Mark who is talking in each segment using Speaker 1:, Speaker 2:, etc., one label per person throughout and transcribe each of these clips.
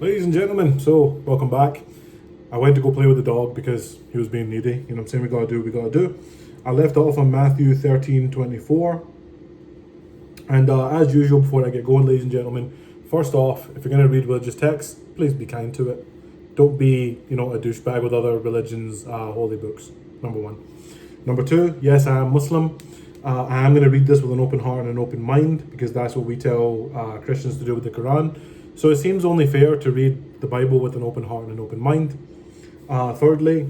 Speaker 1: Ladies and gentlemen, so welcome back. I went to go play with the dog because he was being needy. You know what I'm saying? We gotta do. I left off on Matthew 13:24. And as usual, before I get going, ladies and gentlemen, first off, if you're going to read religious texts, please be kind to it. Don't be, a douchebag with other religions' holy books. Number one. Number two, yes, I am Muslim. I am going to read this with an open heart and an open mind because that's what we tell Christians to do with the Quran. So it seems only fair to read the Bible with an open heart and an open mind. Thirdly,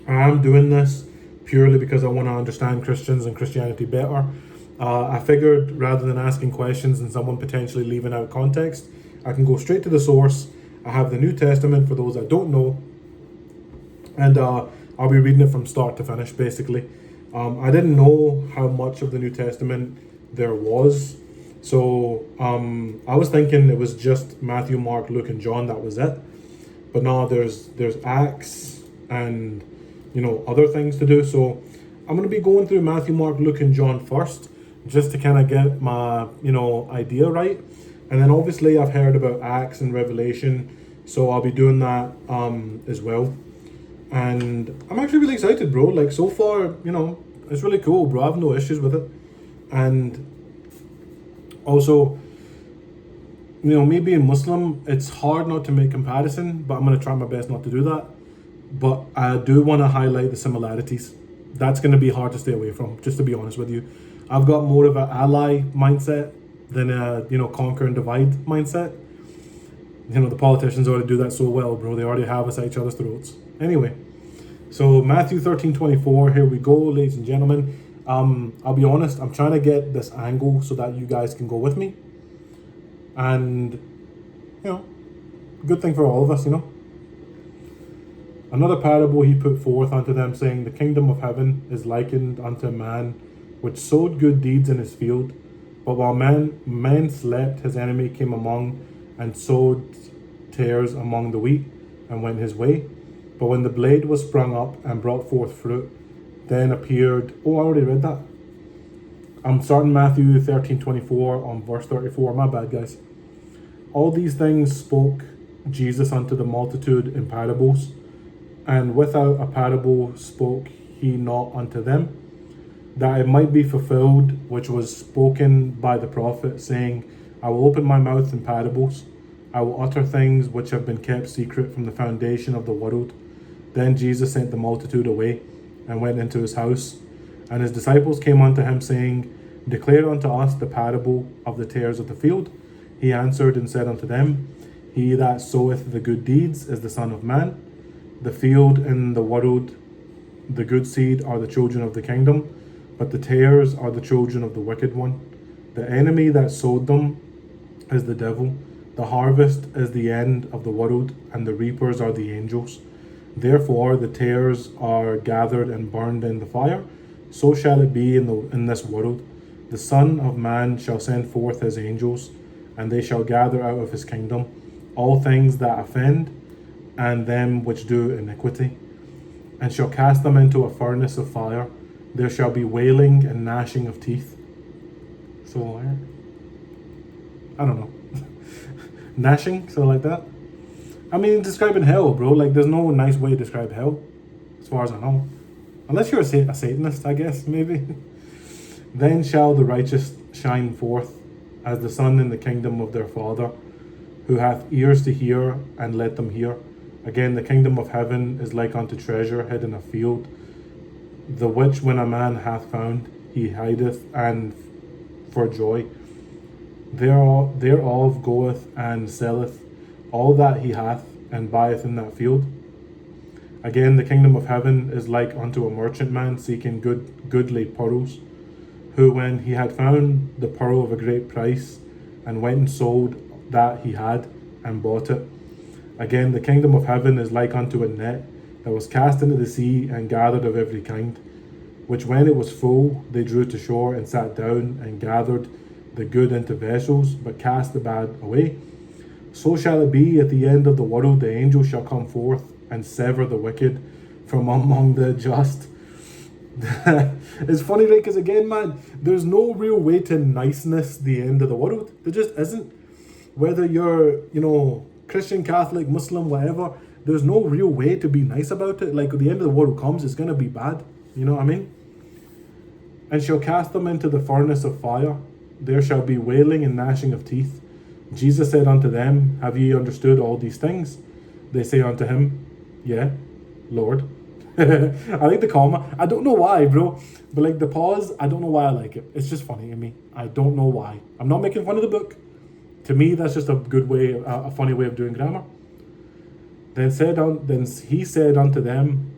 Speaker 1: I am doing this purely because I want to understand Christians and Christianity better. I figured rather than asking questions and someone potentially leaving out context, I can go straight to the source. I have the New Testament for those that don't know, and I'll be reading it from start to finish basically. I didn't know how much of the New Testament there was, so I was thinking it was just Matthew, Mark, Luke, and John. That was it. But no, there's Acts and other things to do. So I'm gonna be going through Matthew, Mark, Luke, and John first, just to kind of get my idea right. And then obviously I've heard about Acts and Revelation, so I'll be doing that as well. And I'm actually really excited, bro. Like so far, it's really cool, bro. I have no issues with it. And also, me being Muslim, it's hard not to make comparison, but I'm gonna try my best not to do that. But I do want to highlight the similarities. That's going to be hard to stay away from, just to be honest with you. I've got more of an ally mindset than a conquer and divide mindset. The politicians already do that so well, bro. They already have us at each other's throats. Anyway, so Matthew 13:24. Here we go, ladies and gentlemen. I'll be honest. I'm trying to get this angle so that you guys can go with me, and good thing for all of us, Another parable he put forth unto them, saying, The kingdom of heaven is likened unto a man which sowed good deeds in his field. But while men slept, his enemy came among and sowed tares among the wheat and went his way. But when the blade was sprung up and brought forth fruit, then appeared... Oh, I already read that. I'm starting Matthew 13:24 on verse 34. My bad, guys. All these things spoke Jesus unto the multitude in parables, and without a parable spoke he not unto them, that it might be fulfilled which was spoken by the prophet, saying, I will open my mouth in parables, I will utter things which have been kept secret from the foundation of the world. Then Jesus sent the multitude away, and went into his house. And his disciples came unto him, saying, Declare unto us the parable of the tares of the field. He answered and said unto them, He that soweth the good deeds is the Son of Man. The field and the world, the good seed, are the children of the kingdom, but the tares are the children of the wicked one. The enemy that sowed them is the devil. The harvest is the end of the world, and the reapers are the angels. Therefore the tares are gathered and burned in the fire. So shall it be in this world. The Son of Man shall send forth his angels, and they shall gather out of his kingdom all things that offend, and them which do iniquity, and shall cast them into a furnace of fire. There shall be wailing and gnashing of teeth. So, I don't know. Gnashing, so like that. I mean, describing hell, bro. Like, there's no nice way to describe hell, as far as I know. Unless you're a Satanist, I guess, maybe. Then shall the righteous shine forth as the sun in the kingdom of their Father. Who hath ears to hear, and let them hear. Again, the kingdom of heaven is like unto treasure hid in a field, the which when a man hath found, he hideth, and for joy thereof goeth and selleth all that he hath, and buyeth in that field. Again, the kingdom of heaven is like unto a merchantman seeking goodly pearls, who when he had found the pearl of a great price, and went and sold that he had, and bought it. Again, the kingdom of heaven is like unto a net that was cast into the sea, and gathered of every kind, which when it was full, they drew to shore, and sat down, and gathered the good into vessels, but cast the bad away. So shall it be at the end of the world. The angel shall come forth, and sever the wicked from among the just. It's funny, right? Because again, man, there's no real way to niceness the end of the world. There just isn't. Whether you're, Christian, Catholic, Muslim, whatever, there's no real way to be nice about it. Like, at the end of the world comes, it's going to be bad. You know what I mean? And she'll cast them into the furnace of fire. There shall be wailing and gnashing of teeth. Jesus said unto them, Have ye understood all these things? They say unto him, Yeah, Lord. I like the comma. I don't know why, bro. But like the pause, I don't know why I like it. It's just funny to me. I don't know why. I'm not making fun of the book. To me, that's just a good way, a funny way of doing grammar. Then he said unto them,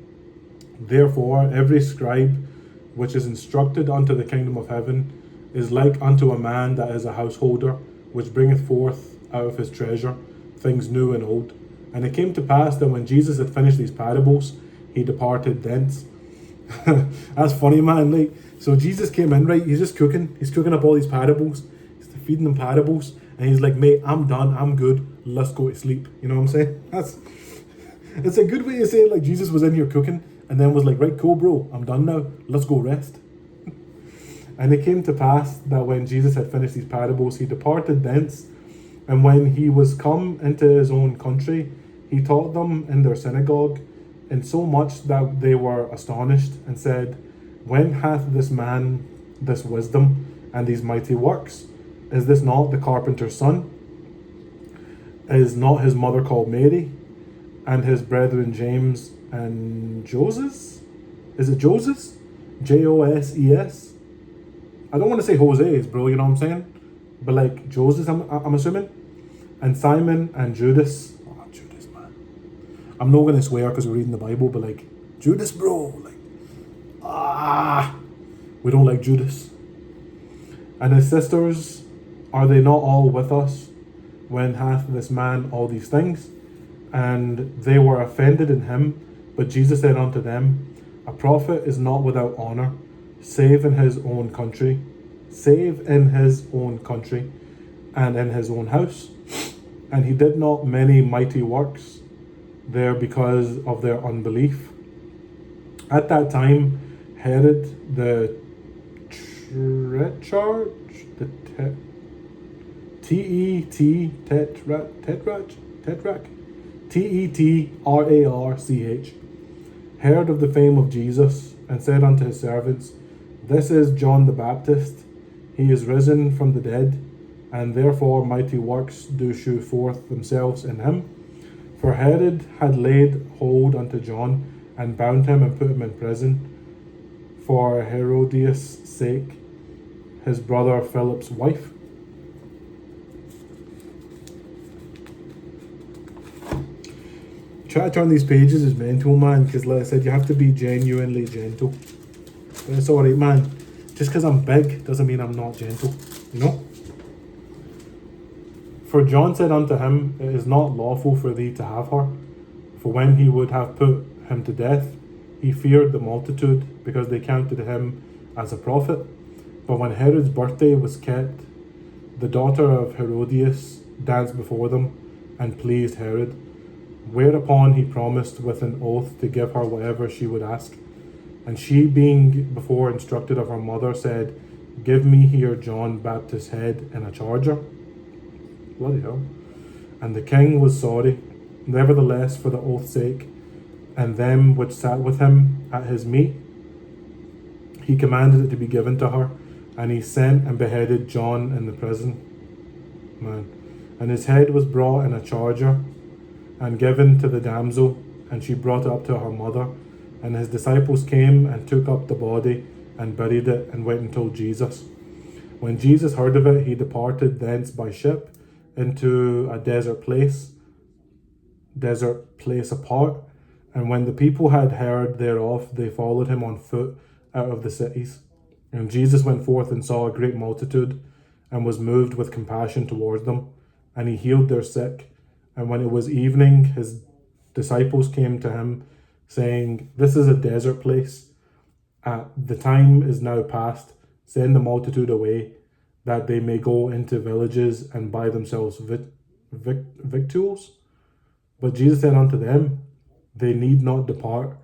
Speaker 1: Therefore every scribe which is instructed unto the kingdom of heaven is like unto a man that is a householder, which bringeth forth out of his treasure things new and old. And it came to pass that when Jesus had finished these parables, he departed thence. That's funny, man. Like, so Jesus came in, right? He's just cooking. He's cooking up all these parables. He's feeding them parables. And he's like, mate, I'm done. I'm good. Let's go to sleep. You know what I'm saying? It's a good way to say it. Like, Jesus was in here cooking and then was like, right, cool, bro. I'm done now. Let's go rest. And it came to pass that when Jesus had finished these parables, he departed thence. And when he was come into his own country, he taught them in their synagogue, in so much that they were astonished, and said, When hath this man this wisdom and these mighty works? Is this not the carpenter's son? Is not his mother called Mary? And his brethren James and Joses? Is it Joses? Joses? I don't want to say Jose's, bro, you know what I'm saying? But like Joses, I'm assuming. And Simon and Judas. Oh, Judas, man. I'm not going to swear because we're reading the Bible, but like, Judas, bro. Like, we don't like Judas. And his sisters, are they not all with us? When hath this man all these things? And they were offended in him. But Jesus said unto them, A prophet is not without honour, save in his own country, and in his own house. And he did not many mighty works there because of their unbelief. At that time, Herod the Tetrarch, Tetrarch, heard of the fame of Jesus, and said unto his servants, This is John the Baptist. He is risen from the dead, and therefore mighty works do shew forth themselves in him. For Herod had laid hold unto John, and bound him and put him in prison, for Herodias' sake, his brother Philip's wife. Try to turn these pages is mental, man, because like I said, you have to be genuinely gentle. But it's alright, man. Just because I'm big doesn't mean I'm not gentle, you know? For John said unto him, It is not lawful for thee to have her. For when he would have put him to death, he feared the multitude, because they counted him as a prophet. But when Herod's birthday was kept, the daughter of Herodias danced before them, and pleased Herod. Whereupon he promised with an oath to give her whatever she would ask. And she, being before instructed of her mother, said, Give me here John Baptist's head in a charger. Bloody hell. And the king was sorry, nevertheless, for the oath's sake, and them which sat with him at his meat, he commanded it to be given to her, and he sent and beheaded John in the prison. Man. And his head was brought in a charger, and given to the damsel, and she brought it up to her mother. And his disciples came and took up the body and buried it, and went and told Jesus. When Jesus heard of it, he departed thence by ship into a desert place apart. And when the people had heard thereof, they followed him on foot out of the cities. And Jesus went forth and saw a great multitude, and was moved with compassion towards them, and he healed their sick. And when it was evening, his disciples came to him, saying, This is a desert place. The time is now past. Send the multitude away, that they may go into villages and buy themselves victuals. But Jesus said unto them, They need not depart.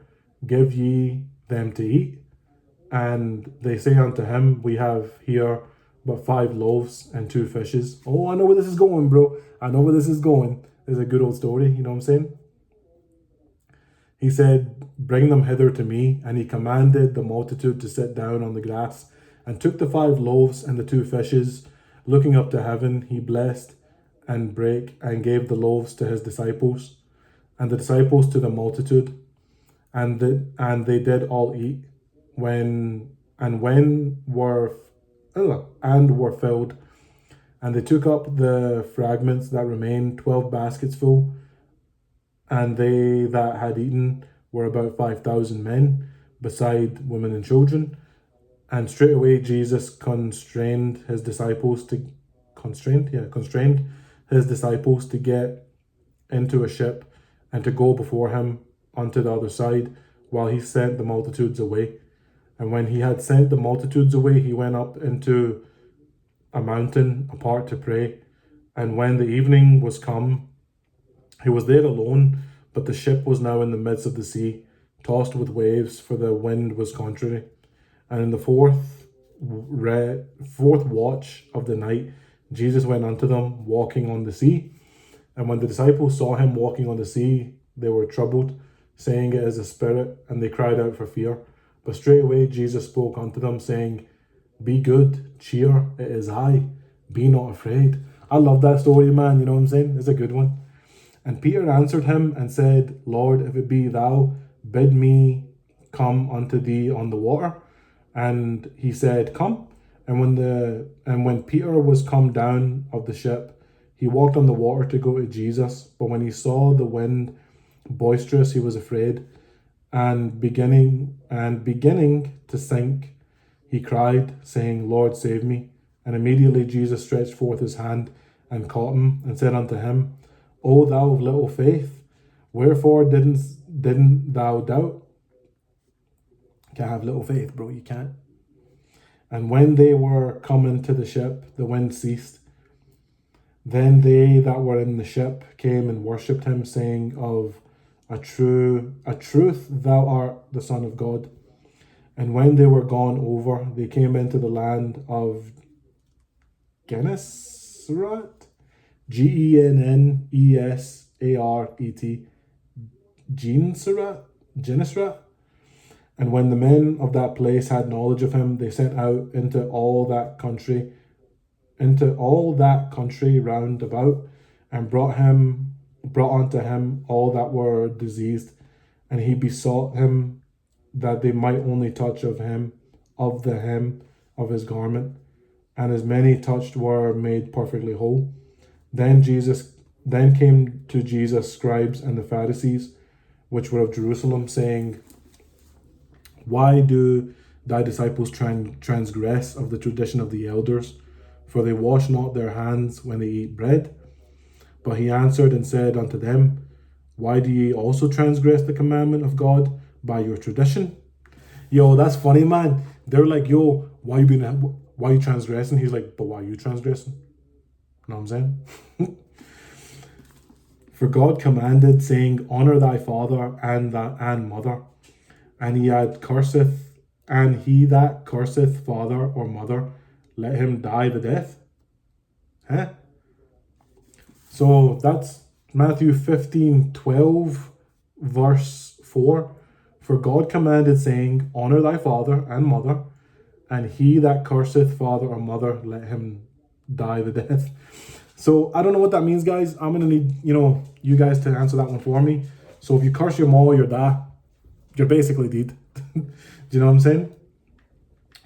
Speaker 1: Give ye them to eat. And they say unto him, We have here but 5 loaves and 2 fishes. Oh, I know where this is going, bro. I know where this is going. is a good old story, you know what I'm saying? He said, "Bring them hither to me." And he commanded the multitude to sit down on the grass, and took the 5 loaves and the 2 fishes. Looking up to heaven, he blessed and brake and gave the loaves to his disciples, and the disciples to the multitude. And they did all eat, when were filled. And they took up the fragments that remained, 12 baskets full. And they that had eaten were about 5,000 men, beside women and children. And straightway Jesus constrained his disciples to get into a ship, and to go before him unto the other side, while he sent the multitudes away. And when he had sent the multitudes away, he went up into a mountain apart to pray. And when the evening was come, he was there alone, but the ship was now in the midst of the sea, tossed with waves, for the wind was contrary. And in the fourth watch of the night, Jesus went unto them, walking on the sea. And when the disciples saw him walking on the sea, they were troubled, saying, It is a spirit, and they cried out for fear. But straightway Jesus spoke unto them, saying, Be good, cheer, it is I, be not afraid. I love that story, man, you know what I'm saying? It's a good one. And Peter answered him and said, Lord, if it be thou, bid me come unto thee on the water. And he said, Come. And when Peter was come down of the ship, he walked on the water to go to Jesus. But when he saw the wind boisterous, he was afraid, and beginning to sink, he cried, saying, Lord, save me. And immediately Jesus stretched forth his hand and caught him, and said unto him, O thou of little faith, wherefore didn't thou doubt? Can't have little faith, bro, you can't. And when they were come into the ship, the wind ceased. Then they that were in the ship came and worshipped him, saying, Of a truth thou art the Son of God. And when they were gone over, they came into the land of Gennesaret, Gennesaret, Gennesaret. And when the men of that place had knowledge of him, they sent out into all that country round about, and brought unto him all that were diseased, and he besought him that they might only touch of the hem of his garment, and as many touched were made perfectly whole. Then came to Jesus scribes and the Pharisees, which were of Jerusalem, saying, Why do thy disciples transgress of the tradition of the elders? For they wash not their hands when they eat bread. But he answered and said unto them, Why do ye also transgress the commandment of God by your tradition? Yo, that's funny, man. They're like, yo, why you transgressing? He's like, but why are you transgressing? You know what I'm saying? For God commanded, saying, Honor thy father and mother. And he that curseth father or mother, let him die the death. Huh? So that's Matthew 15:12, verse 4. For God commanded, saying, Honor thy father and mother, and he that curseth father or mother, let him die the death. So I don't know what that means, guys. I'm gonna need you guys to answer that one for me. So if you curse your mom or your dad, you're basically dead. Do you know what I'm saying?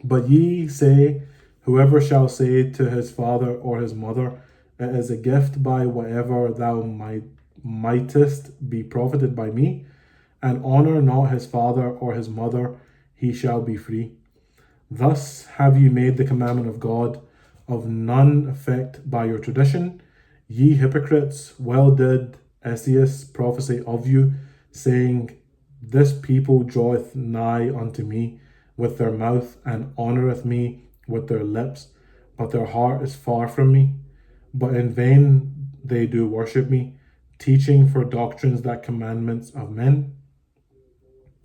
Speaker 1: But ye say, Whoever shall say to his father or his mother, It is a gift by whatever thou mightest be profited by me, and honor not his father or his mother, he shall be free. Thus have ye made the commandment of God of none effect by your tradition. Ye hypocrites, well did Esaias prophesy of you, saying, This people draweth nigh unto me with their mouth, and honoureth me with their lips, but their heart is far from me. But in vain they do worship me, teaching for doctrines that commandments of men.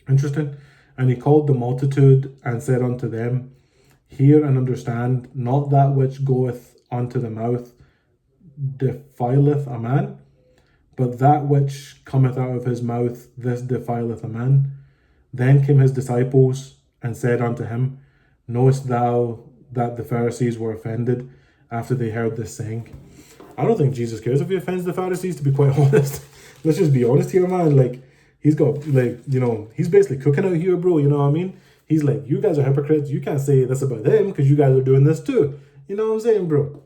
Speaker 1: Interesting. And he called the multitude and said unto them, Hear and understand, not that which goeth unto the mouth defileth a man, but that which cometh out of his mouth, this defileth a man. Then came his disciples and said unto him, Knowest thou that the Pharisees were offended after they heard this saying? I don't think Jesus cares if he offends the Pharisees, to be quite honest. Let's just be honest here, man. Like, he's got, like, he's basically cooking out here, bro. You know what I mean? He's like, you guys are hypocrites. You can't say this about them because you guys are doing this too. You know what I'm saying, bro?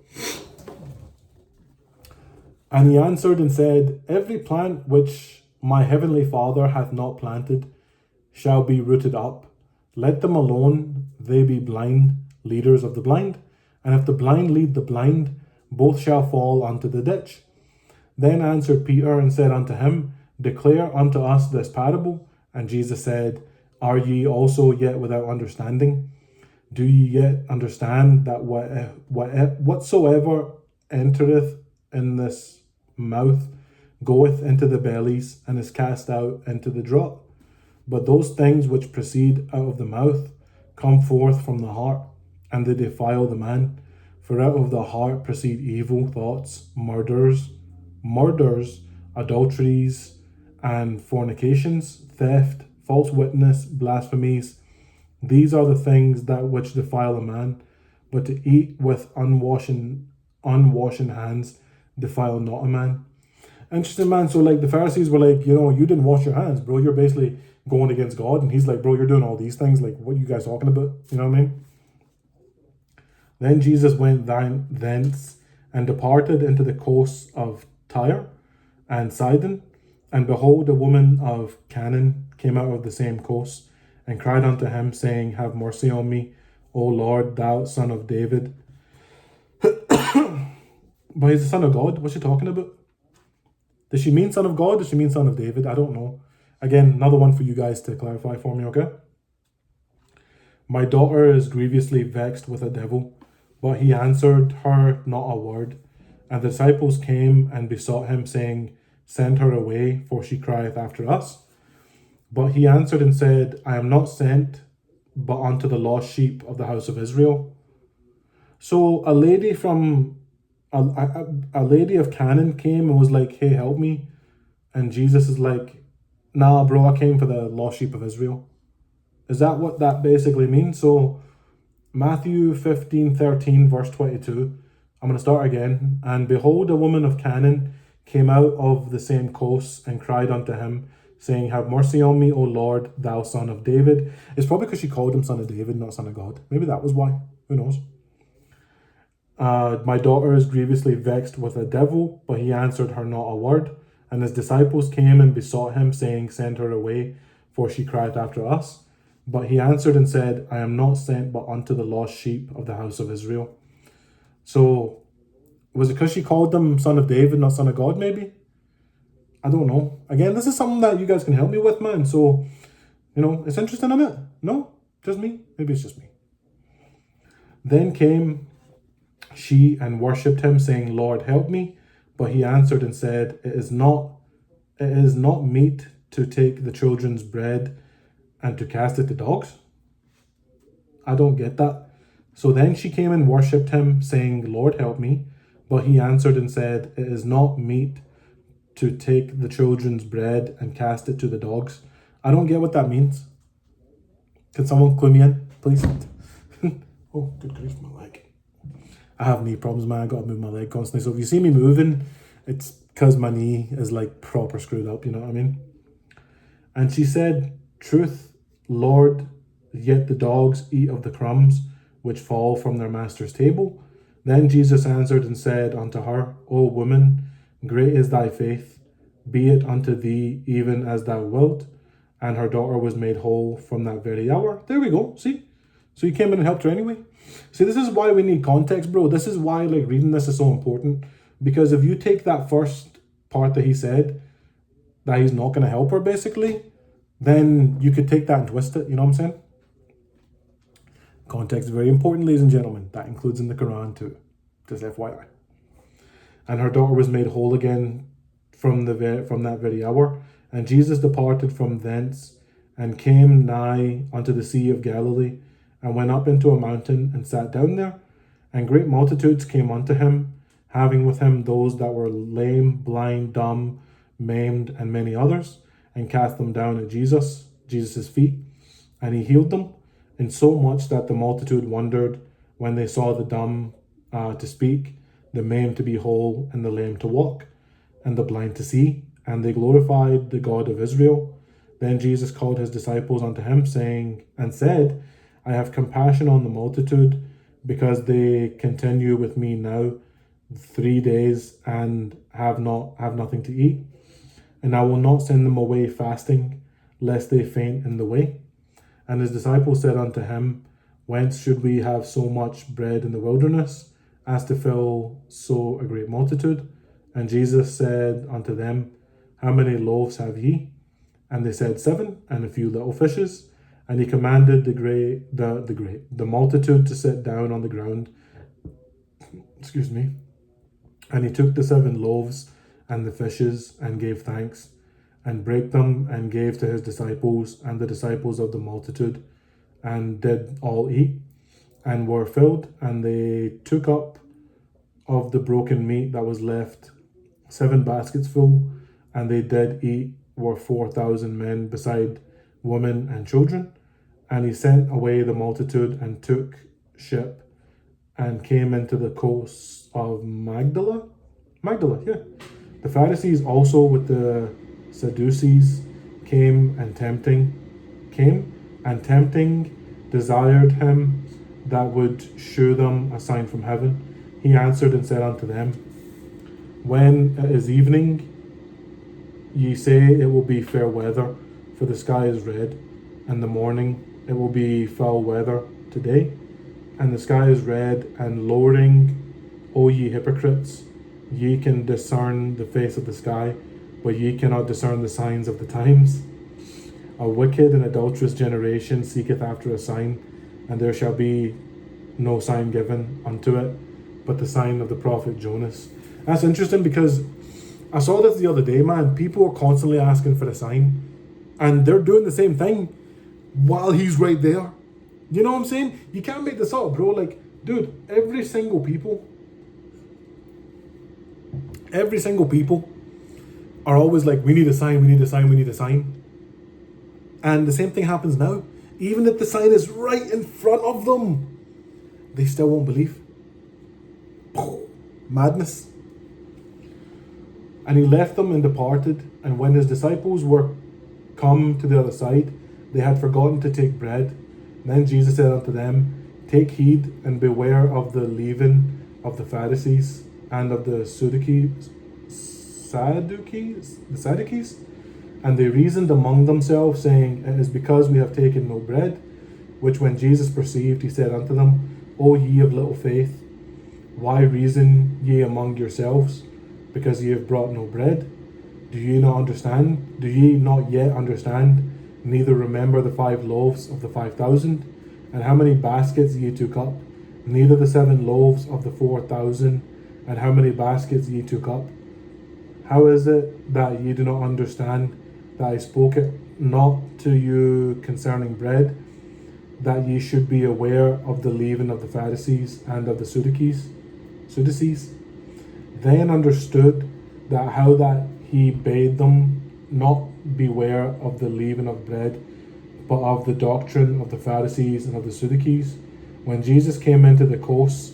Speaker 1: And he answered and said, Every plant which my heavenly Father hath not planted shall be rooted up. Let them alone, they be blind, leaders of the blind. And if the blind lead the blind, both shall fall unto the ditch. Then answered Peter and said unto him, Declare unto us this parable. And Jesus said, Are ye also yet without understanding? Do ye yet understand that whatsoever entereth in this mouth goeth into the bellies and is cast out into the draught? But those things which proceed out of the mouth come forth from the heart, and they defile the man. For out of the heart proceed evil thoughts, murders, adulteries, and fornications, theft, false witness, blasphemies. These are the things that which defile a man, but to eat with unwashen hands defile not a man. Interesting, man. So like the Pharisees were like, you didn't wash your hands, bro. You're basically going against God. And he's like, bro, you're doing all these things. Like, what are you guys talking about? You know what I mean? Then Jesus went thence and departed into the coasts of Tyre and Sidon. And behold, a woman of Canaan came out of the same coast and cried unto him, saying, Have mercy on me, O Lord, thou son of David. But he's the son of God. What's she talking about? Does she mean son of God? Does she mean son of David? I don't know. Again, another one for you guys to clarify for me, okay? My daughter is grievously vexed with a devil, but he answered her not a word. And the disciples came and besought him, saying, Send her away, for she crieth after us. But he answered and said, I am not sent, but unto the lost sheep of the house of Israel. So a lady from a lady of Canaan came and was like, hey, help me. And Jesus is like, nah, bro, I came for the lost sheep of Israel. Is that what that basically means? So Matthew 15:13, verse 22. I'm going to start again. And behold, a woman of Canaan came out of the same coast and cried unto him, saying, Have mercy on me, O Lord, thou son of David. It's probably because she called him son of David, not son of God. Maybe that was why. Who knows? My daughter is grievously vexed with a devil, but he answered her not a word. And his disciples came and besought him, saying, Send her away, for she cried after us. But he answered and said, I am not sent but unto the lost sheep of the house of Israel. So, was it because she called them son of David, not son of God, maybe? I don't know. Again, this is something that you guys can help me with, man. So, it's interesting, isn't it? No? Just me? Maybe it's just me. Then came she and worshipped him, saying, Lord, help me. But he answered and said, It is not meet to take the children's bread and to cast it to dogs. I don't get that. So then she came and worshipped him, saying, Lord, help me. But he answered and said, It is not meet to take the children's bread and cast it to the dogs. I don't get what that means. Can someone clue me in, please? Oh, good grief, my leg. I have knee problems, man. I gotta move my leg constantly. So if you see me moving, it's because my knee is like proper screwed up, you know what I mean? And she said, Truth, Lord, yet the dogs eat of the crumbs which fall from their master's table. Then Jesus answered and said unto her, O woman, great is thy faith, be it unto thee even as thou wilt. And her daughter was made whole from that very hour. There we go, see? So he came in and helped her anyway. See, this is why we need context, bro. This is why reading this is so important. Because if you take that first part that he said, that he's not going to help her basically, then you could take that and twist it, you know what I'm saying? Context is very important, ladies and gentlemen. That includes in the Quran too. Just FYI. And her daughter was made whole again from that very hour. And Jesus departed from thence and came nigh unto the Sea of Galilee, and went up into a mountain and sat down there. And great multitudes came unto him, having with him those that were lame, blind, dumb, maimed, and many others, and cast them down at Jesus' feet, and he healed them, in so much that the multitude wondered when they saw the dumb to speak, the maimed to be whole, and the lame to walk, and the blind to see, and they glorified the God of Israel. Then Jesus called his disciples unto him, saying, and said, I have compassion on the multitude, because they continue with me now 3 days, and have nothing to eat. And I will not send them away fasting, lest they faint in the way. And his disciples said unto him, Whence should we have so much bread in the wilderness, as to fill so a great multitude? And Jesus said unto them, How many loaves have ye? And they said, 7, and a few little fishes. And he commanded the multitude to sit down on the ground. Excuse me. And he took the 7 loaves and the fishes, and gave thanks, and brake them, and gave to his disciples, and the disciples of the multitude, and did all eat, and were filled. And they took up of the broken meat that was left 7 baskets full, and they did eat, were 4,000 men, beside women and children. And he sent away the multitude, and took ship, and came into the coast of Magdala, yeah. The Pharisees also with the Sadducees came, and tempting, desired him that would shew them a sign from heaven. He answered and said unto them, When it is evening, ye say it will be fair weather, for the sky is red, and the morning it will be foul weather today, and the sky is red and lowering. O ye hypocrites, ye can discern the face of the sky, but ye cannot discern the signs of the times. A wicked and adulterous generation seeketh after a sign, and there shall be no sign given unto it, but the sign of the prophet Jonas. That's interesting, because I saw this the other day, man. People are constantly asking for a sign, and they're doing the same thing while he's right there. You know what I'm saying? You can't make this up, bro. Like, dude, every single people are always like, we need a sign, we need a sign, we need a sign. And the same thing happens now. Even if the sign is right in front of them, they still won't believe. Madness. And he left them and departed. And when his disciples were come to the other side, they had forgotten to take bread. Then Jesus said unto them, Take heed and beware of the leaven of the Pharisees and of the Sadducees. And they reasoned among themselves, saying, It is because we have taken no bread. Which when Jesus perceived, he said unto them, O ye of little faith, why reason ye among yourselves, because ye have brought no bread? Do ye not understand? Do ye not yet understand? Neither remember the 5 loaves of the 5,000, and how many baskets ye took up? Neither the 7 loaves of the 4,000, and how many baskets ye took up? How is it that ye do not understand that I spoke it not to you concerning bread, that ye should be aware of the leaven of the Pharisees and of the Sadducees? Then understood that how that he bade them not beware of the leaven of bread, but of the doctrine of the Pharisees and of the Sadducees. When Jesus came into the coast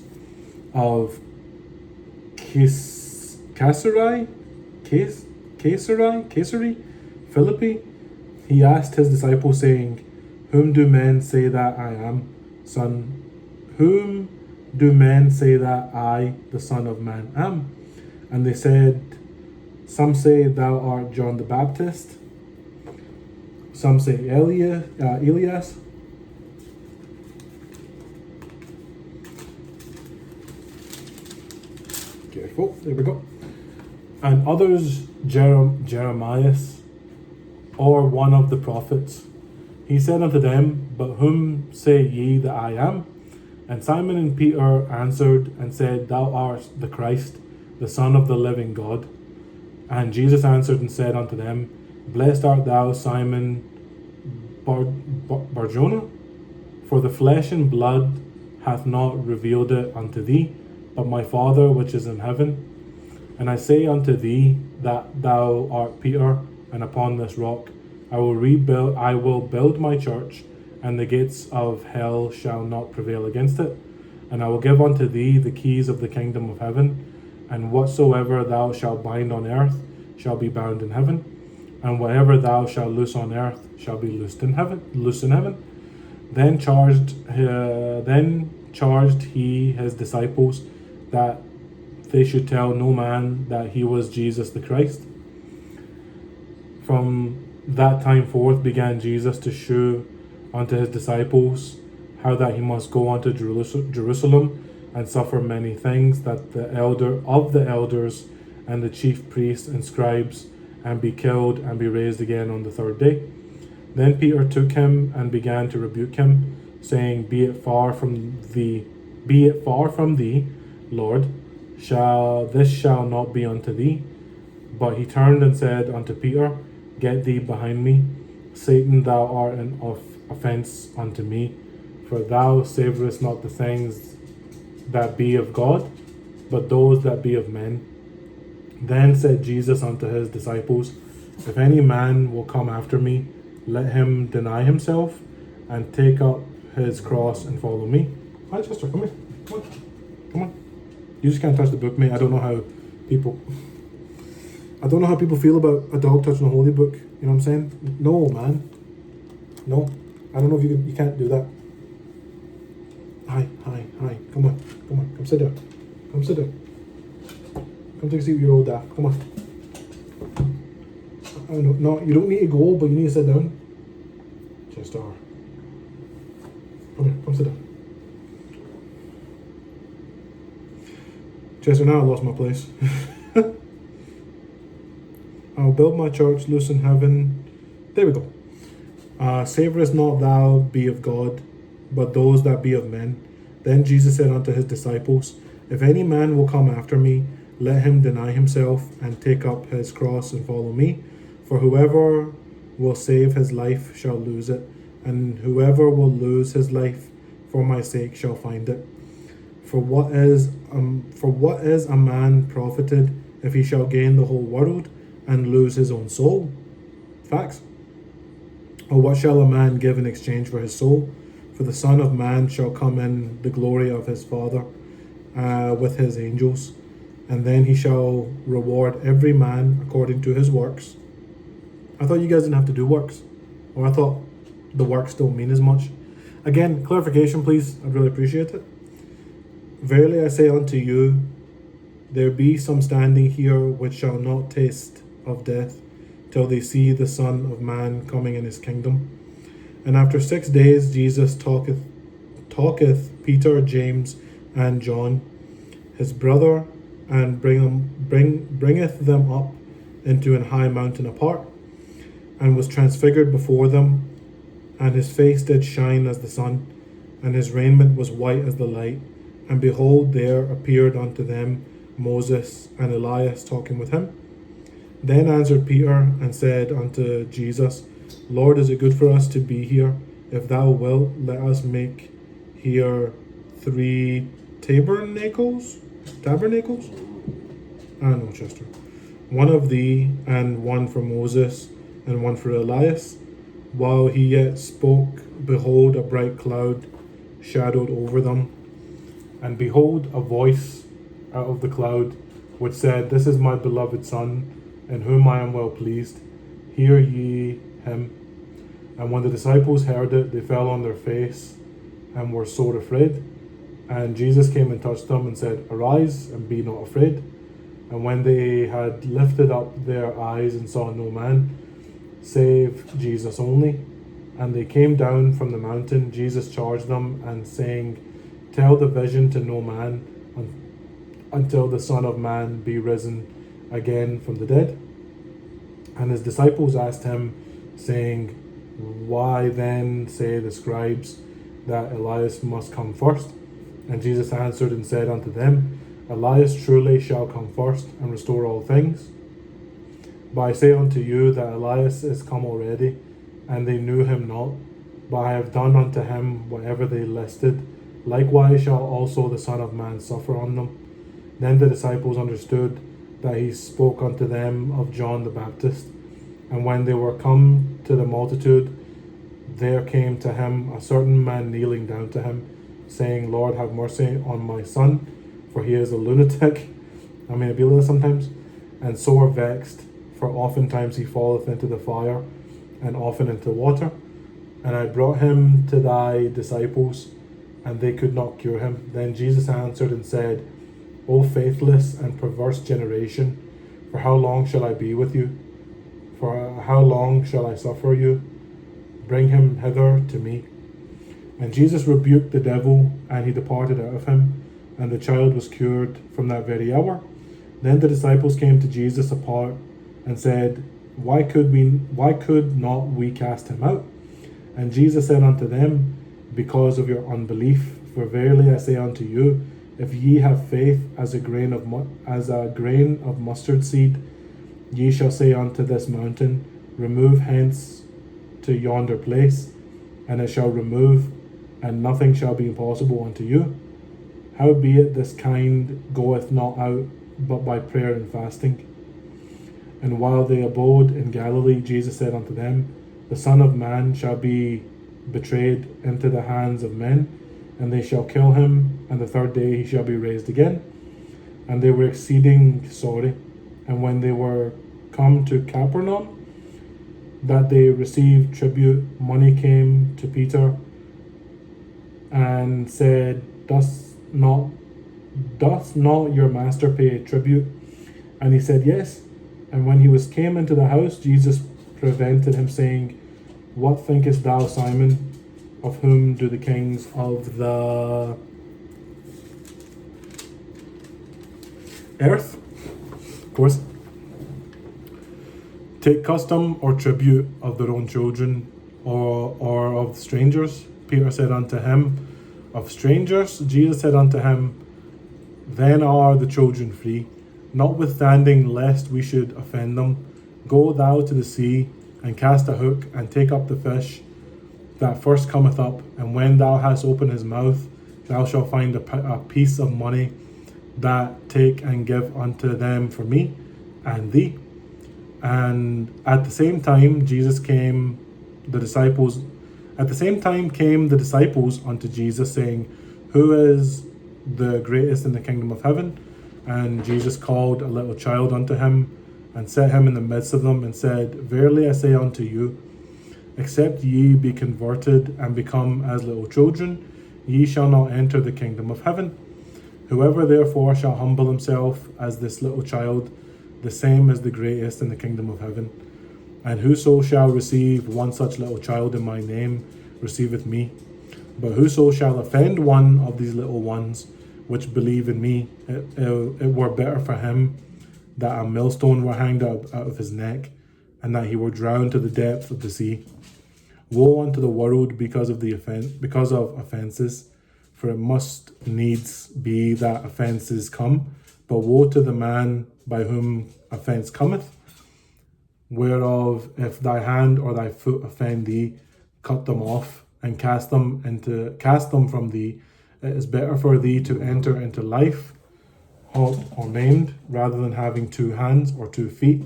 Speaker 1: of Caesarea Philippi, he asked his disciples, saying, Whom do men say that I am, son? Whom do men say that I, the Son of Man, am? And they said, Some say thou art John the Baptist, some say Elias, careful, there we go, and others Jeremiah, or one of the prophets. He said unto them, But whom say ye that I am? And Simon and Peter answered and said, Thou art the Christ, the Son of the living God. And Jesus answered and said unto them, Blessed art thou, Simon Barjona, for the flesh and blood hath not revealed it unto thee, but my Father which is in heaven. And I say unto thee that thou art Peter, and upon this rock I will build my church, and the gates of hell shall not prevail against it. And I will give unto thee the keys of the kingdom of heaven, and whatsoever thou shalt bind on earth shall be bound in heaven, and whatever thou shalt loose on earth shall be loosed in heaven. Then charged he his disciples that they should tell no man that he was Jesus the Christ. From that time forth began Jesus to shew unto his disciples how that he must go unto Jerusalem and suffer many things, that the elders and the chief priests and scribes, and be killed and be raised again on the third day. Then Peter took him and began to rebuke him, saying, Be it far from thee, Lord, this shall not be unto thee. But he turned and said unto Peter, Get thee behind me, Satan, thou art an offence unto me, for thou savourest not the things that be of God, but those that be of men. Then said Jesus unto his disciples, If any man will come after me, let him deny himself, and take up his cross and follow me. Hi, Chester, come here. Come on. You just can't touch the book, mate. I don't know how people feel about a dog touching a holy book. You know what I'm saying? No, man. No. I don't know if you can't do that. Hi. Come on. Come sit down. Come take a seat with your old dad. Come on. No, you don't need to go, but you need to sit down. Chester. Come here. Come sit down. Chester, now I lost my place. I'll build my church loose in heaven. There we go. Savourest not thou be of God, but those that be of men. Then Jesus said unto his disciples, If any man will come after me, let him deny himself, and take up his cross and follow me. For whoever will save his life shall lose it, and whoever will lose his life for my sake shall find it. For what is a man profited if he shall gain the whole world and lose his own soul? Facts. Or what shall a man give in exchange for his soul? For the Son of Man shall come in the glory of his Father with his angels, and then he shall reward every man according to his works. I thought you guys didn't have to do works, or I thought the works don't mean as much. Again, clarification please, I'd really appreciate it. Verily I say unto you, there be some standing here which shall not taste of death till they see the Son of Man coming in his kingdom. And after 6 days Jesus talketh Peter, James, and John, his brother, and bringeth them up into an high mountain apart, and was transfigured before them, and his face did shine as the sun, and his raiment was white as the light. And behold, there appeared unto them Moses and Elias talking with him. Then answered Peter and said unto Jesus, Lord, is it good for us to be here? If thou wilt, let us make here 3 tabernacles? I don't know, Chester. One of thee, and one for Moses, and one for Elias. While he yet spoke, behold, a bright cloud shadowed over them. And behold, a voice out of the cloud, which said, This is my beloved Son, in whom I am well pleased. Hear ye him. And when the disciples heard it, they fell on their face and were sore afraid. And Jesus came and touched them and said, Arise, and be not afraid. And when they had lifted up their eyes and saw no man, save Jesus only, and they came down from the mountain, Jesus charged them, and saying, Tell the vision to no man until the Son of Man be risen again from the dead. And his disciples asked him, saying, Why then say the scribes that Elias must come first? And Jesus answered and said unto them, Elias truly shall come first and restore all things. But I say unto you that Elias is come already, and they knew him not. But I have done unto him whatever they listed. Likewise shall also the Son of Man suffer on them. Then the disciples understood that he spoke unto them of John the Baptist. And when they were come to the multitude, there came to him a certain man kneeling down to him, saying, Lord, have mercy on my son, for he is a lunatic. I mean, a little sometimes, and sore vexed, for oftentimes he falleth into the fire, and often into water. And I brought him to thy disciples, and they could not cure him. Then Jesus answered and said, O faithless and perverse generation, for how long shall I be with you? For how long shall I suffer you? Bring him hither to me. And Jesus rebuked the devil, and he departed out of him, and the child was cured from that very hour. Then the disciples came to Jesus apart, and said, Why could not we cast him out? And Jesus said unto them, Because of your unbelief. For verily I say unto you, if ye have faith as a grain of mustard seed, ye shall say unto this mountain, Remove hence to yonder place, and it shall remove, and nothing shall be impossible unto you. Howbeit this kind goeth not out but by prayer and fasting. And while they abode in Galilee, Jesus said unto them, The Son of Man shall be betrayed into the hands of men, and they shall kill him, and the third day he shall be raised again. And they were exceeding sorry. And when they were come to Capernaum, that they received tribute, money came to Peter, and said, Doth not your master pay tribute? And he said, Yes. And when he came into the house, Jesus prevented him, saying, What thinkest thou, Simon? Of whom do the kings of the earth, of course, take custom or tribute of their own children, or of strangers? Peter said unto him, Of strangers. Jesus said unto him, Then are the children free. Notwithstanding, lest we should offend them, go thou to the sea, and cast a hook, and take up the fish that first cometh up, and when thou hast opened his mouth, thou shalt find a piece of money. That take and give unto them for me and thee. And at the same time came the disciples unto Jesus, saying, Who is the greatest in the kingdom of heaven? And Jesus called a little child unto him, and set him in the midst of them, and said, Verily I say unto you, except ye be converted and become as little children, ye shall not enter the kingdom of heaven. Whoever therefore shall humble himself as this little child, the same is the greatest in the kingdom of heaven. And whoso shall receive one such little child in my name receiveth me. But whoso shall offend one of these little ones which believe in me, it were better for him that a millstone were hanged out of his neck, and that he were drowned to the depth of the sea. Woe unto the world because of offences, for it must needs be that offences come, but woe to the man by whom offence cometh. Whereof if thy hand or thy foot offend thee, cut them off, and cast them from thee. It is better for thee to enter into life halt or maimed, rather than having 2 hands or 2 feet,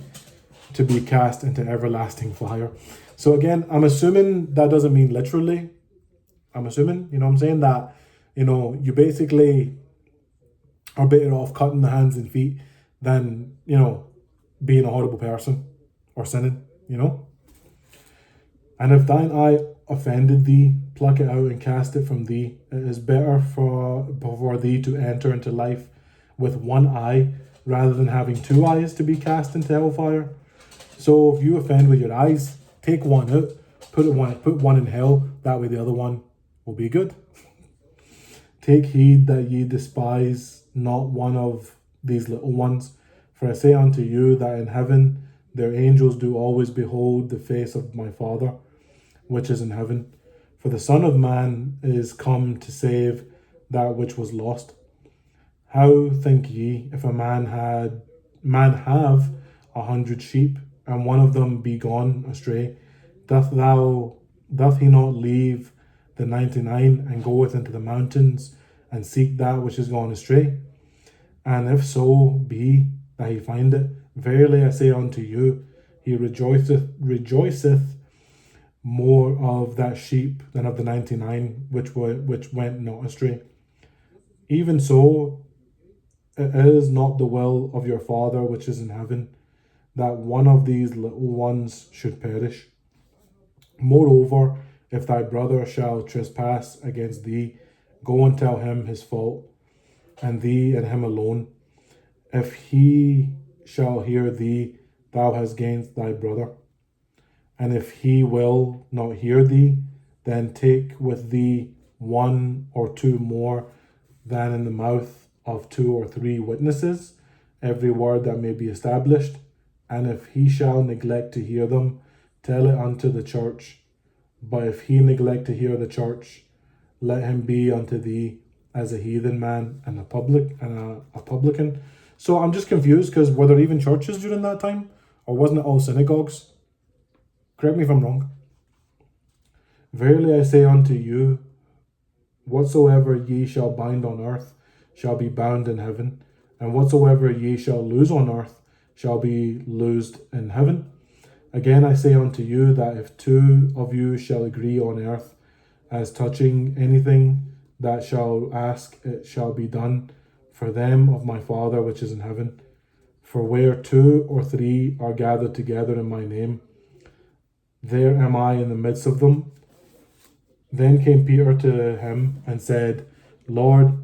Speaker 1: to be cast into everlasting fire. So again, I'm assuming that doesn't mean literally. I'm assuming, you know what I'm saying, that, you basically are better off cutting the hands and feet than, being a horrible person or sinning, And if thine eye offended thee, pluck it out and cast it from thee. It is better for thee to enter into life with 1 eye, rather than having 2 eyes to be cast into hellfire. So if you offend with your eyes, take 1 out, put 1 in hell, that way the other one will be good. Take heed that ye despise not one of these little ones, for I say unto you that in heaven their angels do always behold the face of my Father, which is in heaven. For the Son of Man is come to save that which was lost. How think ye, if a man have 100 sheep, and one of them be gone astray, doth he not leave the 99 and goeth into the mountains and seek that which is gone astray? And if so be that he find it. Verily I say unto you, he rejoiceth more of that sheep than of the 99 which went not astray. Even so, it is not the will of your Father which is in heaven, that one of these little ones should perish. Moreover, if thy brother shall trespass against thee, go and tell him his fault, and thee and him alone. If he shall hear thee, thou hast gained thy brother. And if he will not hear thee, then take with thee one or two more, than in the mouth of 2 or 3 witnesses every word that may be established. And if he shall neglect to hear them, tell it unto the church. But if he neglect to hear the church, let him be unto thee as a heathen man and a publican. So I'm just confused, because were there even churches during that time, or wasn't it all synagogues? Correct me if I'm wrong. Verily I say unto you, whatsoever ye shall bind on earth shall be bound in heaven, and whatsoever ye shall loose on earth shall be loosed in heaven. Again I say unto you, that if 2 of you shall agree on earth as touching anything that shall ask, it shall be done for them of my Father which is in heaven. For where 2 or 3 are gathered together in my name, there am I in the midst of them. Then came Peter to him and said, Lord,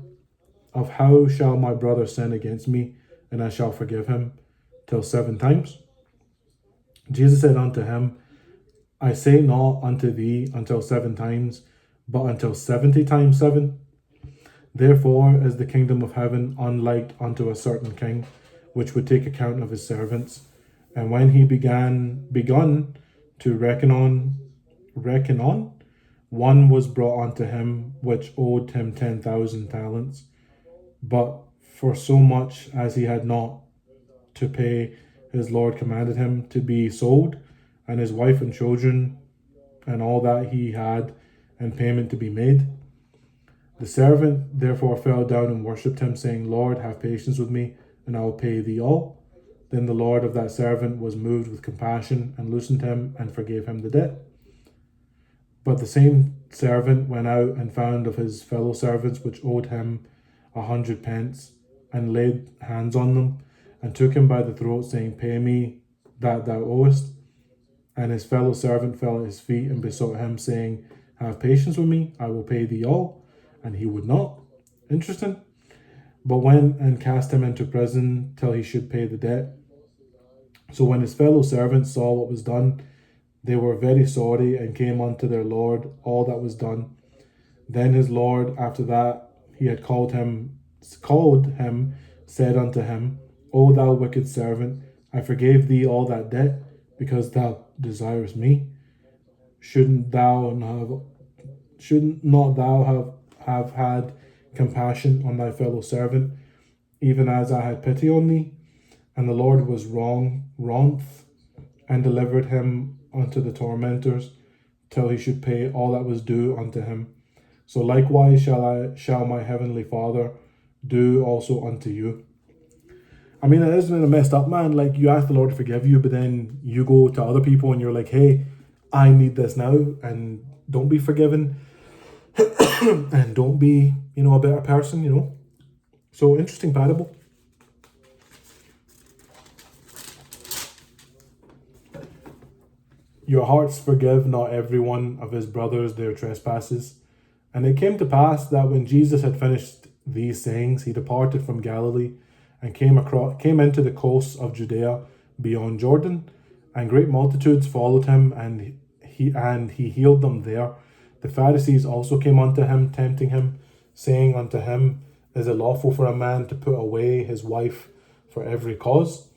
Speaker 1: of how shall my brother sin against me, and I shall forgive him? Till 7 times? Jesus said unto him, I say not unto thee until 7 times, but until 70 times 7. Therefore is the kingdom of heaven unlike unto a certain king, which would take account of his servants. And when he begun to reckon on, one was brought unto him which owed him 10,000 talents. But for so much as he had not to pay, his Lord commanded him to be sold, and his wife and children, and all that he had, and payment to be made. The servant therefore fell down and worshipped him, saying, Lord, have patience with me, and I will pay thee all. Then the Lord of that servant was moved with compassion, and loosened him, and forgave him the debt. But the same servant went out and found of his fellow servants which owed him 100 pence, and laid hands on them, and took him by the throat, saying, Pay me that thou owest. And his fellow servant fell at his feet and besought him, saying, Have patience with me, I will pay thee all. And he would not. Interesting. But went and cast him into prison till he should pay the debt. So when his fellow servants saw what was done, they were very sorry, and came unto their Lord all that was done. Then his Lord, after that he had called him, said unto him, O thou wicked servant, I forgave thee all that debt, because thou desirest me. Shouldn't not thou have had compassion on thy fellow servant, even as I had pity on thee? And the Lord was wroth, and delivered him unto the tormentors, till he should pay all that was due unto him. So likewise shall my heavenly Father do also unto you. I mean, it isn't a messed up, man. Like, you ask the Lord to forgive you, but then you go to other people and you're like, hey, I need this now, and don't be forgiven, and don't be, a better person, So, interesting parable. Your hearts forgive not every one of his brothers their trespasses. And it came to pass that when Jesus had finished these sayings, he departed from Galilee, and came into the coasts of Judea beyond Jordan, and great multitudes followed him, and he healed them there. The Pharisees also came unto him, tempting him, saying unto him, Is it lawful for a man to put away his wife for every cause?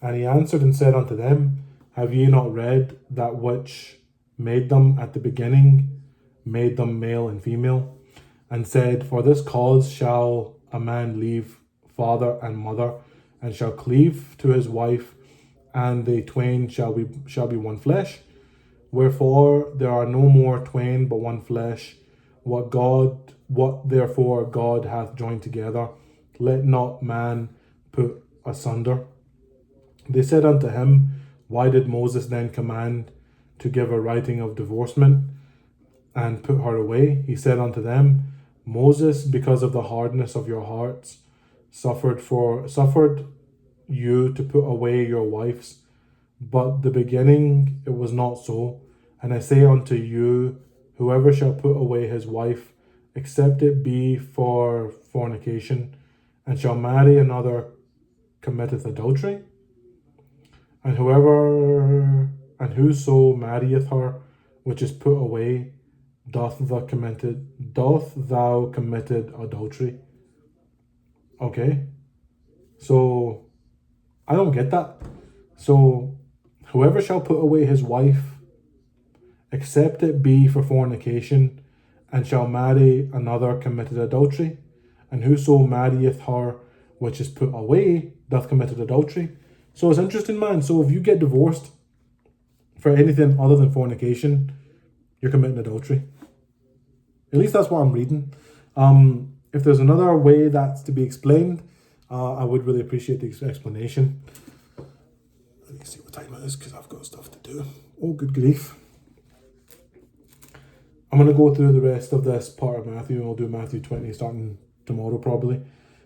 Speaker 1: And he answered and said unto them, Have ye not read that which made them at the beginning, made them male and female, and said, For this cause shall a man leave father and mother, and shall cleave to his wife, and they twain shall be one flesh. Wherefore there are no more twain but one flesh. What therefore God hath joined together, let not man put asunder. They said unto him, Why did Moses then command to give a writing of divorcement and put her away? He said unto them, Moses, because of the hardness of your hearts, suffered you to put away your wives, but the beginning it was not so. And I say unto you, whoever shall put away his wife, except it be for fornication, and shall marry another, committeth adultery. And whoso marrieth her which is put away, doth thou committed adultery. Okay, so I don't get that. So whoever shall put away his wife, except it be for fornication, and shall marry another, committed adultery. And whoso marrieth her which is put away, doth committed adultery. So it's interesting, man. So if you get divorced for anything other than fornication, you're committing adultery. At least that's what I'm reading. If there's another way that's to be explained, I would really appreciate the explanation. Let me see what time it is because I've got stuff to do. Oh, good grief. I'm going to go through the rest of this part of Matthew, and we'll do Matthew 20 starting tomorrow probably.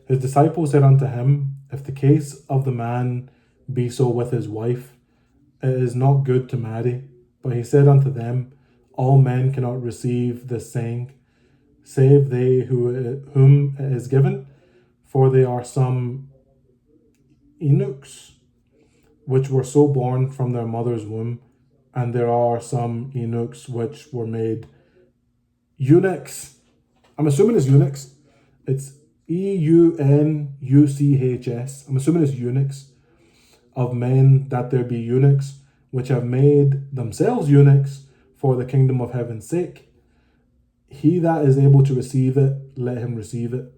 Speaker 1: His disciples said unto him, If the case of the man be so with his wife, it is not good to marry. But he said unto them, All men cannot receive this saying, save they whom it is given, for they are some eunuchs, which were so born from their mother's womb, and there are some eunuchs which were made eunuchs. I'm assuming it's eunuchs. It's eunuchs. I'm assuming it's eunuchs of men, that there be eunuchs which have made themselves eunuchs for the kingdom of heaven's sake. He that is able to receive it, let him receive it.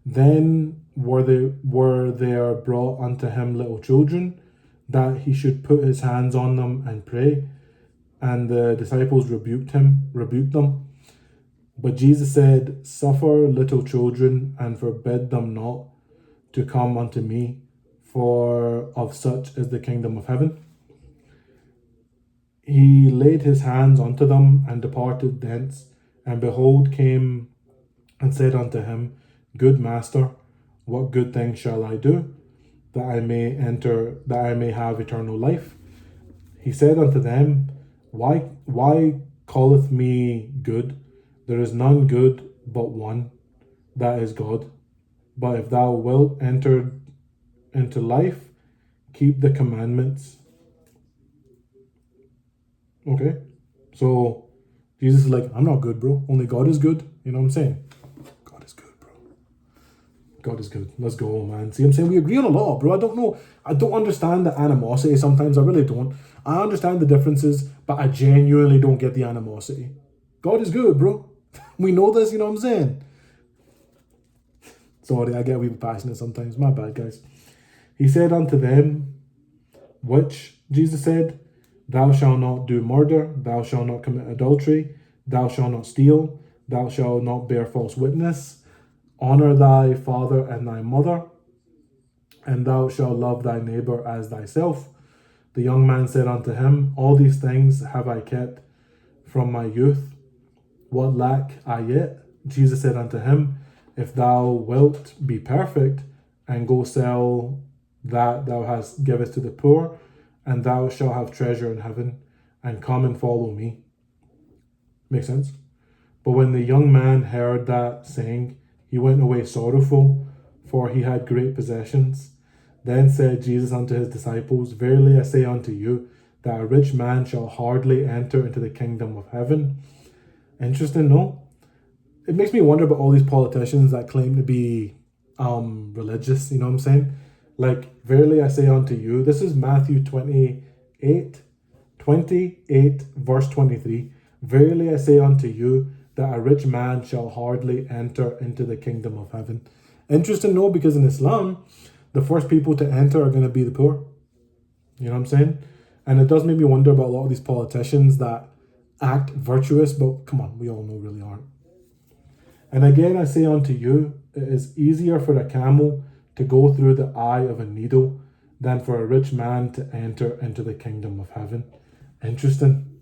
Speaker 1: Then were there brought unto him little children, that he should put his hands on them and pray. And the disciples rebuked them. But Jesus said, Suffer little children, and forbid them not to come unto me, for of such is the kingdom of heaven. He laid his hands unto them, and departed thence. And behold, came and said unto him, Good master, what good thing shall I do, that I may have eternal life? He said unto them, Why calleth me good? There is none good but one, that is God. But if thou wilt enter into life, keep the commandments. Okay, so Jesus is like, I'm not good, bro. Only God is good. You know what I'm saying? God is good, bro. God is good. Let's go, man. See what I'm saying? We agree on a lot, bro. I don't understand the animosity sometimes. I really don't. I understand the differences, but I genuinely don't get the animosity. God is good, bro. We know this, you know what I'm saying? Sorry, I get a wee bit passionate sometimes. My bad, guys. He said unto them, which Jesus said, Thou shalt not do murder, thou shalt not commit adultery, thou shalt not steal, thou shalt not bear false witness, honor thy father and thy mother, and thou shalt love thy neighbor as thyself. The young man said unto him, All these things have I kept from my youth. What lack I yet? Jesus said unto him, If thou wilt be perfect, and go sell that thou hast givest to the poor, and thou shalt have treasure in heaven, and come and follow me. Makes sense? But when the young man heard that saying, he went away sorrowful, for he had great possessions. Then said Jesus unto his disciples, Verily I say unto you, that a rich man shall hardly enter into the kingdom of heaven. Interesting, no? It makes me wonder about all these politicians that claim to be religious, you know what I'm saying? Like, verily I say unto you, this is Matthew 28, verse 23. Verily I say unto you, that a rich man shall hardly enter into the kingdom of heaven. Interesting, no? Because in Islam, the first people to enter are going to be the poor. You know what I'm saying? And it does make me wonder about a lot of these politicians that act virtuous, but come on, we all know really aren't. And again I say unto you, it is easier for a camel to go through the eye of a needle than for a rich man to enter into the kingdom of heaven. Interesting.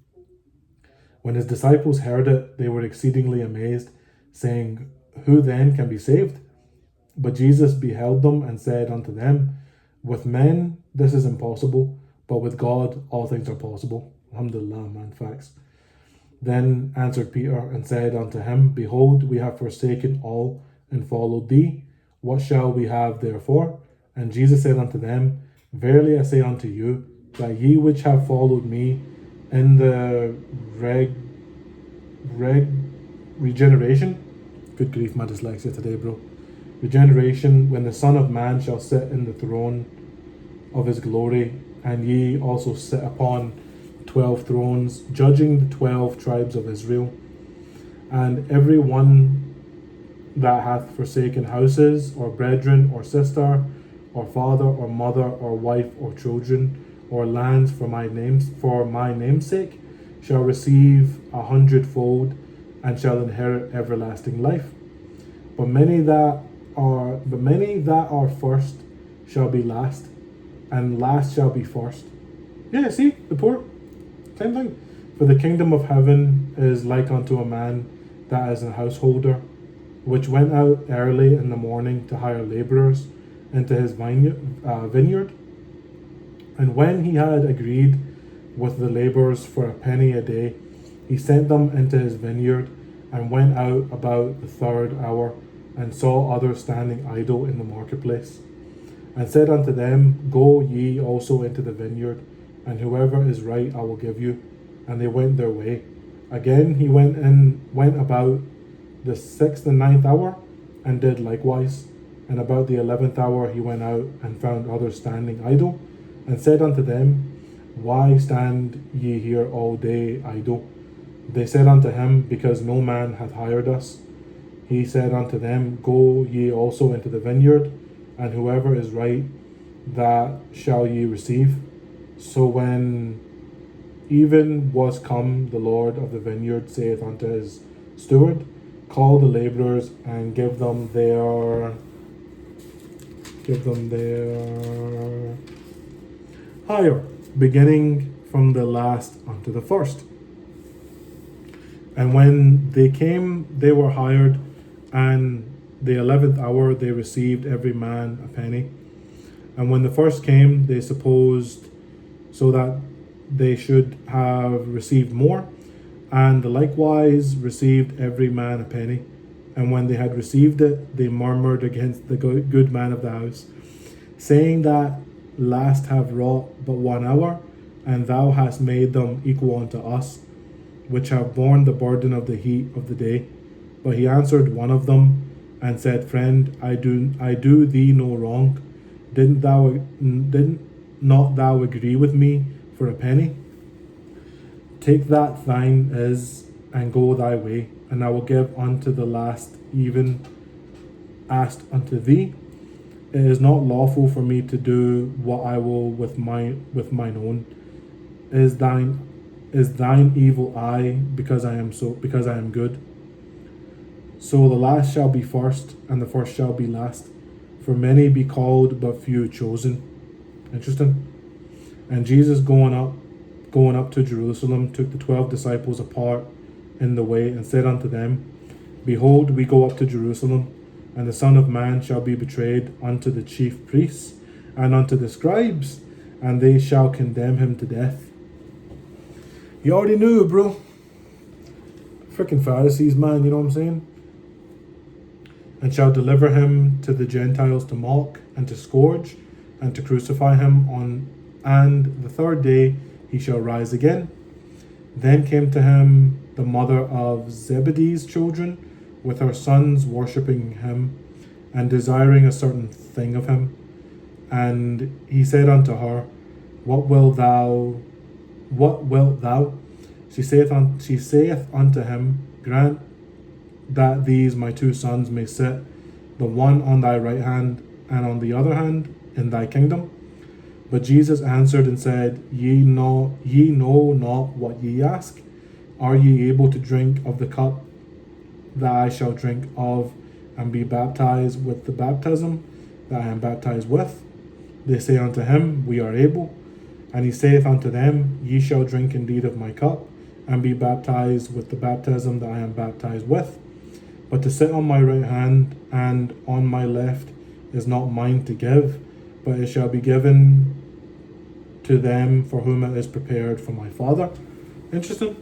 Speaker 1: When his disciples heard it, they were exceedingly amazed, saying, Who then can be saved? But Jesus beheld them and said unto them, With men this is impossible, but with God all things are possible. Alhamdulillah, man, facts. Then answered Peter and said unto him, Behold, we have forsaken all and followed thee. What shall we have therefore? And Jesus said unto them, Verily I say unto you, that ye which have followed me in the regeneration, good grief, my dyslexia today, bro. Regeneration, when the Son of Man shall sit in the throne of his glory, and ye also sit upon 12 thrones, judging the 12 tribes of Israel. And every one that hath forsaken houses, or brethren, or sister, or father, or mother, or wife, or children, or lands for my name's sake, shall receive 100-fold, and shall inherit everlasting life. But many that are first shall be last, and last shall be first. Yeah, see, the poor, same thing. For the kingdom of heaven is like unto a man that is a householder, which went out early in the morning to hire labourers into his vineyard. And when he had agreed with the labourers for a penny a day, he sent them into his vineyard, and went out about the third hour, and saw others standing idle in the marketplace, and said unto them, Go ye also into the vineyard, and whoever is right I will give you. And they went their way. Again he went about the 6th and 9th hour, and did likewise. And about the 11th hour he went out, and found others standing idle, and said unto them, Why stand ye here all day idle? They said unto him, Because no man hath hired us. He said unto them, Go ye also into the vineyard, and whoever is right, that shall ye receive. So when even was come, the Lord of the vineyard saith unto his steward, Call the labourers, and give them their hire, beginning from the last unto the first. And when they came, they were hired, and the 11th hour they received every man a penny. And when the first came, they supposed so that they should have received more, and likewise received every man a penny. And when they had received it, they murmured against the good man of the house, saying, That last have wrought but 1 hour, and thou hast made them equal unto us, which have borne the burden of the heat of the day. But he answered one of them, and said, Friend, I do thee no wrong. Did not thou agree with me for a penny? Take that thine is, and go thy way, and I will give unto the last even asked unto thee. It is not lawful for me to do what I will with mine own. Is thine evil eye, because I am good? So the last shall be first, and the first shall be last. For many be called, but few chosen. Interesting. And Jesus going up to Jerusalem took the 12 disciples apart in the way, and said unto them, Behold, we go up to Jerusalem, and the Son of Man shall be betrayed unto the chief priests and unto the scribes, and they shall condemn him to death. You already knew, bro. Freaking Pharisees, man, you know what I'm saying? And shall deliver him to the Gentiles to mock and to scourge and to crucify him and the third day he shall rise again. Then came to him the mother of Zebedee's children with her sons worshipping him and desiring a certain thing of him. And he said unto her, What wilt thou? She saith unto him, Grant that these my 2 sons may sit, the one on thy right hand, and on the other hand, in thy kingdom. But Jesus answered and said, Ye know not what ye ask. Are ye able to drink of the cup that I shall drink of, and be baptized with the baptism that I am baptized with? They say unto him, We are able. And he saith unto them, Ye shall drink indeed of my cup, and be baptized with the baptism that I am baptized with. But to sit on my right hand and on my left is not mine to give, but it shall be given to them for whom it is prepared from my Father. Interesting.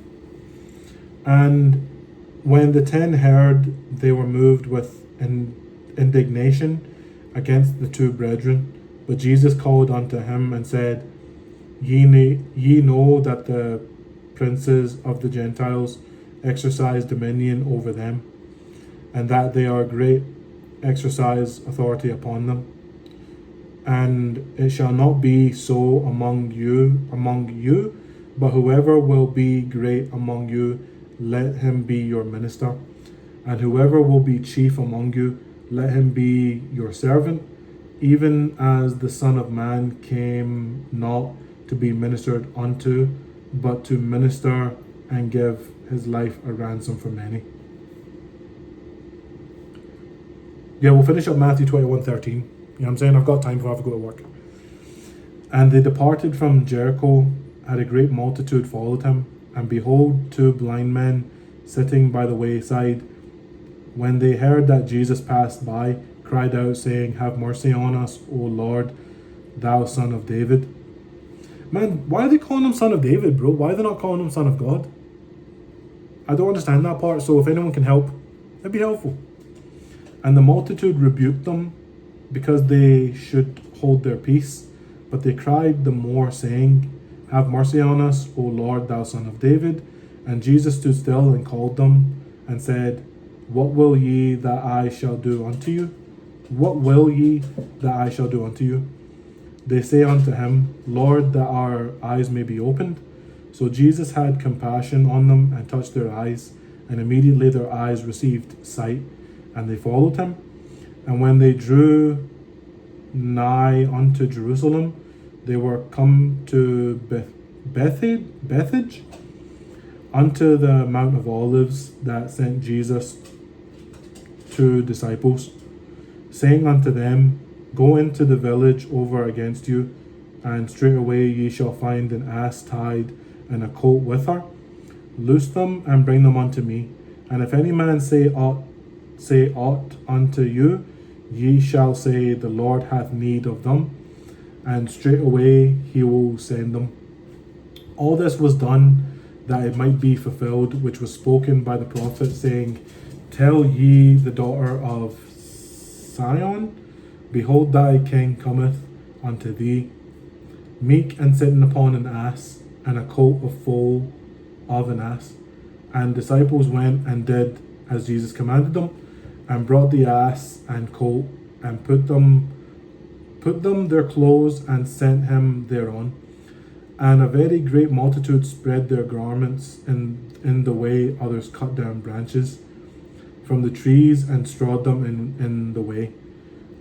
Speaker 1: And when the 10 heard, they were moved with indignation against the two brethren. But Jesus called unto him and said, Ye know that the princes of the Gentiles exercise dominion over them, and that they are great, exercise authority upon them. And it shall not be so among you, but whoever will be great among you, let him be your minister. And whoever will be chief among you, let him be your servant, even as the Son of Man came not to be ministered unto, but to minister and give his life a ransom for many. Yeah, we'll finish up Matthew 21:13. You know what I'm saying? I've got time before I have to go to work. And they departed from Jericho, and a great multitude followed him. And behold, two blind men sitting by the wayside, when they heard that Jesus passed by, cried out, saying, Have mercy on us, O Lord, thou Son of David. Man, why are they calling him Son of David, bro? Why are they not calling him Son of God? I don't understand that part, so if anyone can help, it'd be helpful. And the multitude rebuked them, because they should hold their peace. But they cried the more, saying, Have mercy on us, O Lord, thou Son of David. And Jesus stood still and called them, and said, What will ye that I shall do unto you? What will ye that I shall do unto you? They say unto him, Lord, that our eyes may be opened. So Jesus had compassion on them, and touched their eyes, and immediately their eyes received sight, and they followed him. And when they drew nigh unto Jerusalem, they were come to Bethphage, unto the Mount of Olives, that sent Jesus two disciples, saying unto them, Go into the village over against you, and straightway ye shall find an ass tied, and a colt with her. Loose them, and bring them unto me. And if any man say aught unto you, ye shall say, The Lord hath need of them, and straightway he will send them. All this was done, that it might be fulfilled, which was spoken by the prophet, saying, Tell ye the daughter of Sion, Behold, thy king cometh unto thee, meek and sitting upon an ass, and a colt of foal of an ass. And disciples went and did as Jesus commanded them, and brought the ass and colt, and put them their clothes, and sent him thereon. And a very great multitude spread their garments in the way. Others cut down branches from the trees, and strawed them in the way.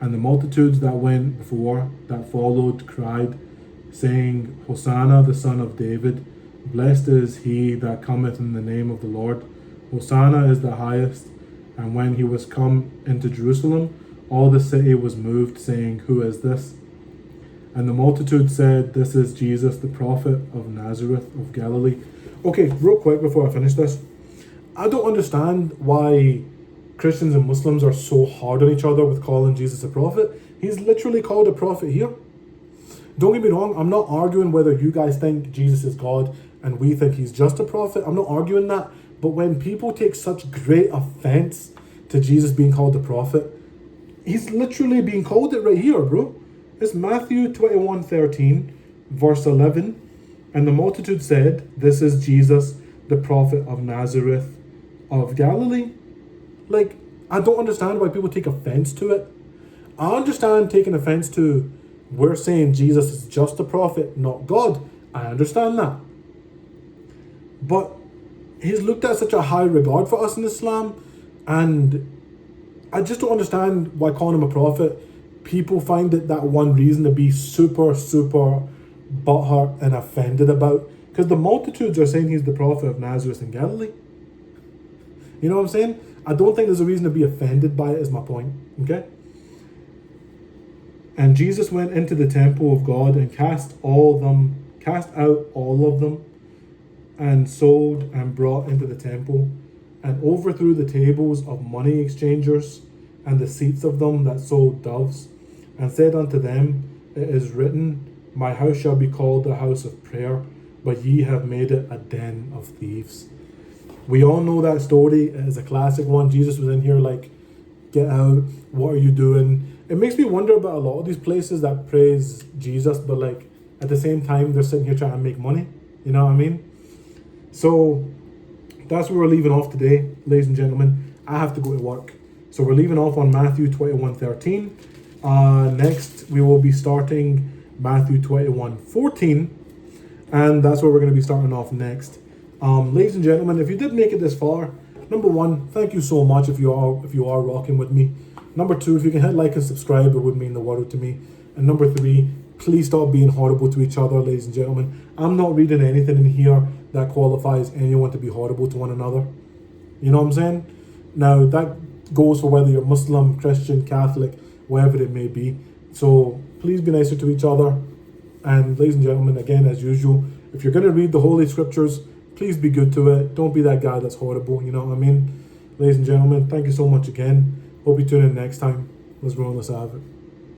Speaker 1: And the multitudes that went before, that followed, cried, saying, Hosanna, the Son of David. Blessed is he that cometh in the name of the Lord. Hosanna is the highest. And when he was come into Jerusalem, all the city was moved, saying, Who is this? And the multitude said, This is Jesus, the prophet of Nazareth of Galilee. Okay, real quick before I finish this. I don't understand why Christians and Muslims are so hard on each other with calling Jesus a prophet. He's literally called a prophet here. Don't get me wrong, I'm not arguing whether you guys think Jesus is God and we think he's just a prophet. I'm not arguing that. But when people take such great offense to Jesus being called a prophet, he's literally being called it right here, bro. It's Matthew 21:13, verse 11. And the multitude said, This is Jesus, the prophet of Nazareth of Galilee. Like, I don't understand why people take offense to it. I understand taking offense to, we're saying Jesus is just a prophet, not God. I understand that. But he's looked at such a high regard for us in Islam, and I just don't understand why calling him a prophet, people find it that one reason to be super butthurt and offended about. Because the multitudes are saying he's the prophet of Nazareth in Galilee. You know what I'm saying? I don't think there's a reason to be offended by it, is my point. Okay? And Jesus went into the temple of God and cast out all of them, and sold and brought into the temple, and overthrew the tables of money exchangers and the seats of them that sold doves, and said unto them, It is written, My house shall be called a house of prayer, but ye have made it a den of thieves. We all know that story. It is a classic one. Jesus was in here like, get out, what are you doing? It makes me wonder about a lot of these places that praise Jesus, but like at the same time they're sitting here trying to make money. You know what I mean? So that's where we're leaving off today, ladies and gentlemen. I have to go to work. So we're leaving off on Matthew 21:13. Next we will be starting Matthew 21:14, and that's where we're going to be starting off next. Ladies and gentlemen, if you did make it this far, number one, thank you so much if you are rocking with me. Number two, if you can hit like and subscribe, it would mean the world to me. And number three, please stop being horrible to each other, ladies and gentlemen. I'm not reading anything in here that qualifies anyone to be horrible to one another. You know what I'm saying? Now, that goes for whether you're Muslim, Christian, Catholic, whatever it may be. So please be nicer to each other. And ladies and gentlemen, again, as usual, if you're going to read the Holy Scriptures, please be good to it. Don't be that guy that's horrible, you know what I mean? Ladies and gentlemen, thank you so much again. Hope you tune in next time. Let's roll, let's have it.